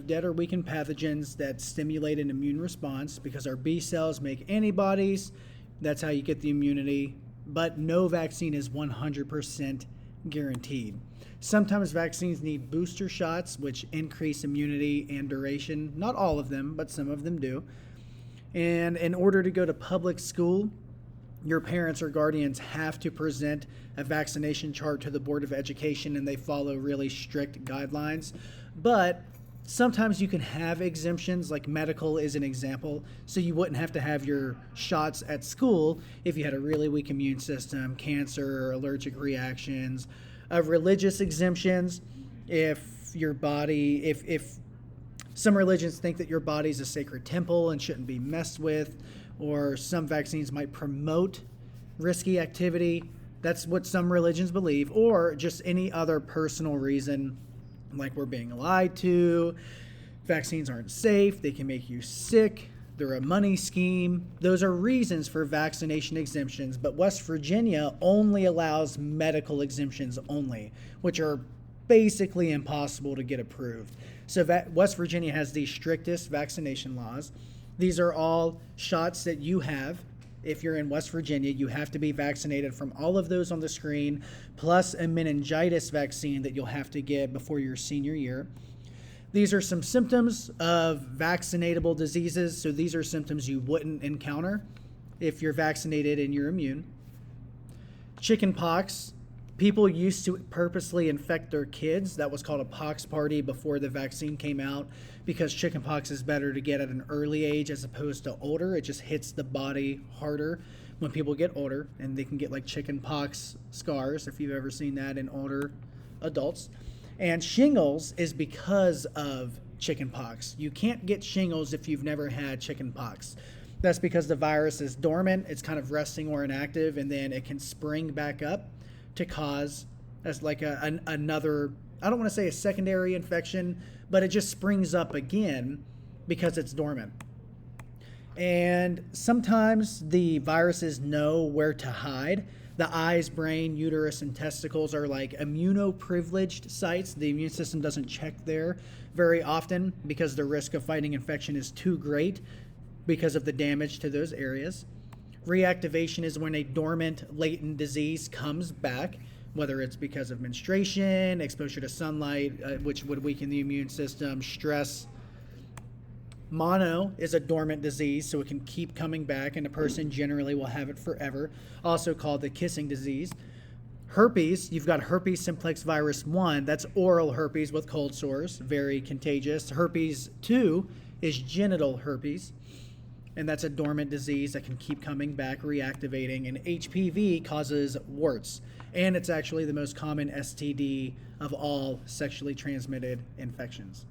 dead or weakened pathogens that stimulate an immune response because our B cells make antibodies. That's how you get the immunity. But no vaccine is 100% guaranteed. Sometimes vaccines need booster shots, which increase immunity and duration. Not all of them, but some of them do. And in order to go to public school, your parents or guardians have to present a vaccination chart to the Board of Education, and they follow really strict guidelines. But sometimes you can have exemptions, like medical is an example. So you wouldn't have to have your shots at school if you had a really weak immune system, cancer, allergic reactions. Religious exemptions, if your body, if some religions think that your body's a sacred temple and shouldn't be messed with, or some vaccines might promote risky activity. That's what some religions believe, or just any other personal reason, like we're being lied to, vaccines aren't safe, they can make you sick, they're a money scheme. Those are reasons for vaccination exemptions, but West Virginia only allows medical exemptions only, which are basically impossible to get approved. So West Virginia has the strictest vaccination laws. These are all shots that you have. If you're in West Virginia, you have to be vaccinated from all of those on the screen, plus a meningitis vaccine that you'll have to get before your senior year. These are some symptoms of vaccinatable diseases. So these are symptoms you wouldn't encounter if you're vaccinated and you're immune. Chickenpox. People used to purposely infect their kids. That was called a pox party before the vaccine came out, because chickenpox is better to get at an early age as opposed to older. It just hits the body harder when people get older, and they can get like chickenpox scars, if you've ever seen that in older adults. And shingles is because of chickenpox. You can't get shingles if you've never had chickenpox. That's because the virus is dormant, it's kind of resting or inactive, and then it can spring back up to cause as like another, I don't want to say a secondary infection, but it just springs up again because it's dormant. And sometimes the viruses know where to hide. The eyes, brain, uterus, and testicles are like immunoprivileged sites. The immune system doesn't check there very often because the risk of fighting infection is too great because of the damage to those areas. Reactivation is when a dormant, latent disease comes back, whether it's because of menstruation, exposure to sunlight, which would weaken the immune system, stress. Mono is a dormant disease, so it can keep coming back, and a person generally will have it forever, also called the kissing disease. Herpes, you've got herpes simplex virus 1, that's oral herpes with cold sores, very contagious. Herpes 2 is genital herpes, and that's a dormant disease that can keep coming back, reactivating. And HPV causes warts, and it's actually the most common STD of all sexually transmitted infections.